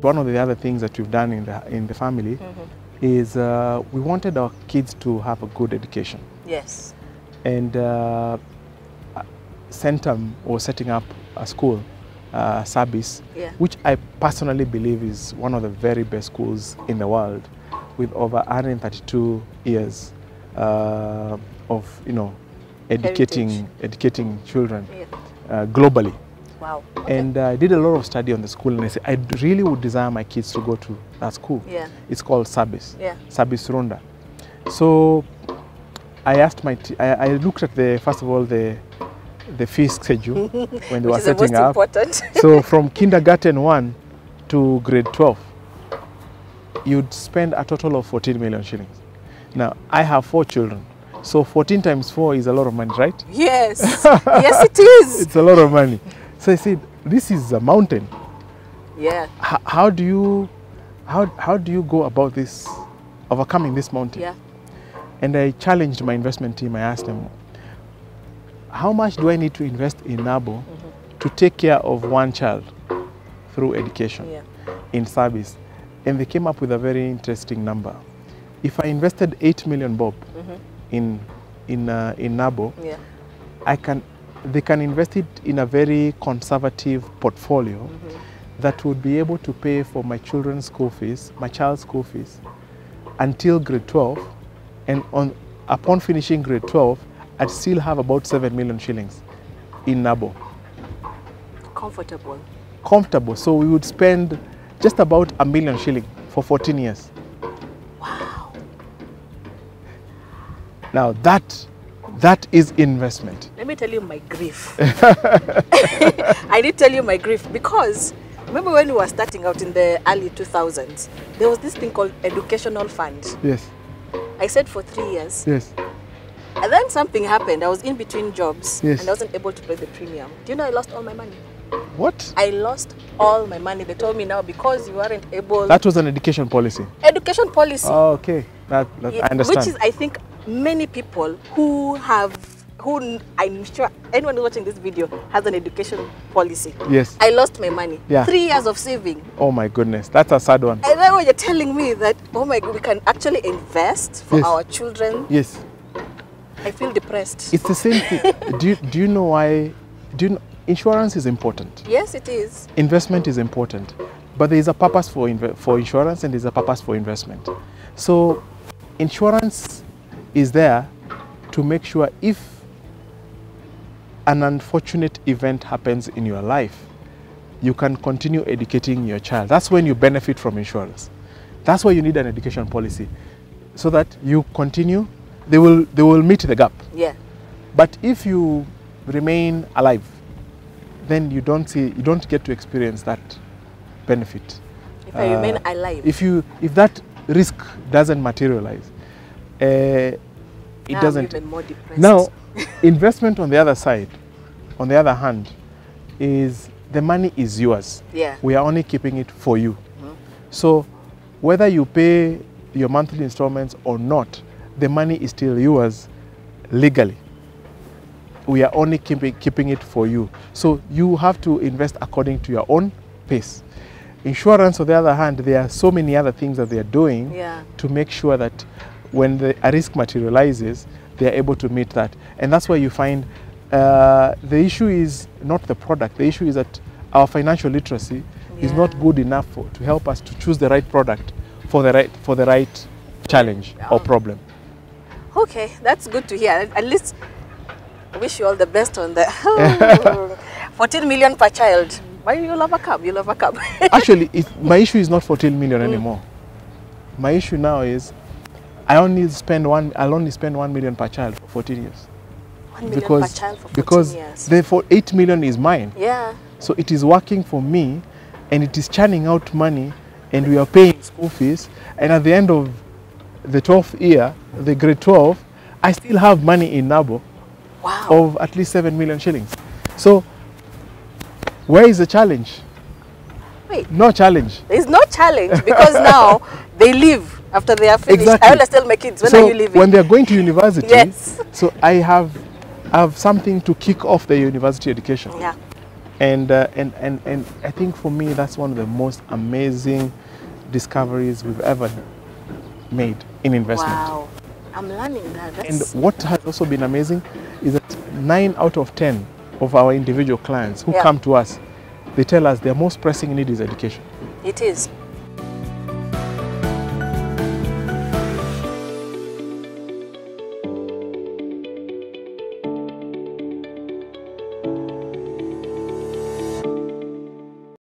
One of the other things that we've done in the family is we wanted our kids to have a good education. Yes. And Centum was setting up a school, Sabis, which I personally believe is one of the very best schools in the world, with over 132 years of educating children globally. Wow. Okay. And I did a lot of study on the school, and I said I really would desire my kids to go to that school. Yeah. It's called Sabis. Yeah. Sabis Runda. So I asked I looked at first of all the fee schedule when they were setting up. Important. So from kindergarten 1 to grade 12, you'd spend a total of 14 million shillings. Now I have 4 children. So 14 times 4 is a lot of money, right? Yes. Yes, it is. It's a lot of money. So I said, this is a mountain. Yeah. How do you go about this, overcoming this mountain? Yeah. And I challenged my investment team. I asked them, how much do I need to invest in NABO to take care of one child through education in service? And they came up with a very interesting number. If I invested 8 million bob in NABO, they can invest it in a very conservative portfolio that would be able to pay for my children's school fees, my child's school fees, until grade 12. And upon finishing grade 12, I'd still have about 7 million shillings in NABO. Comfortable. Comfortable. So we would spend just about 1 million shillings for 14 years. Wow. Now that is investment. Let me tell you my grief. I did tell you my grief because remember when we were starting out in the early 2000s, there was this thing called educational fund. Yes. I said for 3 years. Yes. And then something happened. I was in between jobs and I wasn't able to pay the premium. Do you know I lost all my money? What? I lost all my money. They told me now because you weren't able. That was an education policy. Education policy. Oh, okay. That I understand. Which is, I think, many people who I'm sure anyone watching this video has an education policy. Yes. I lost my money. Yeah. 3 years of saving. Oh my goodness, that's a sad one. And then when you're telling me that, oh my God, we can actually invest for our children. Yes. I feel depressed. It's the same thing. do you know why? Insurance is important. Yes, it is. Investment is important, but there is a purpose for insurance and there is a purpose for investment. So insurance is there to make sure if an unfortunate event happens in your life, you can continue educating your child. That's when you benefit from insurance. That's why you need an education policy, so that you continue. They will meet the gap. Yeah. But if you remain alive, then you don't get to experience that benefit. If I remain alive. If that risk doesn't materialize, it doesn't. I'm even more depressed. Now, investment on the other side, on the other hand, is the money is yours. Yeah. We are only keeping it for you. So whether you pay your monthly installments or not, the money is still yours legally. We are only keeping it for you. So you have to invest according to your own pace. Insurance, on the other hand, there are so many other things that they are doing to make sure that when a risk materializes, they are able to meet that. And that's why you find the issue is not the product. The issue is that our financial literacy is not good enough to help us to choose the right product for the right challenge or problem. Okay, that's good to hear. At least I wish you all the best on the 14 million per child. Why you'll overcome? You'll overcome. Actually, my issue is not 14 million anymore. My issue now is I'll only spend 1 million per child for 14 years. 1 million per child for 14 years. Therefore 8 million is mine. Yeah. So it is working for me, and it is churning out money, and we are paying school fees. And at the end of the 12th year, the grade 12, I still have money in NABO of at least 7 million shillings. So where is the challenge? Wait. No challenge. There's no challenge because now they leave after they are finished. Exactly. I always tell my kids, when are you leaving? When they're going to university, yes. So I have something to kick off their university education. Yeah. And I think for me, that's one of the most amazing discoveries we've ever made in investment. Wow. I'm learning that. That's... And what has also been amazing is that 9 out of 10 of our individual clients who come to us, they tell us their most pressing need is education. It is.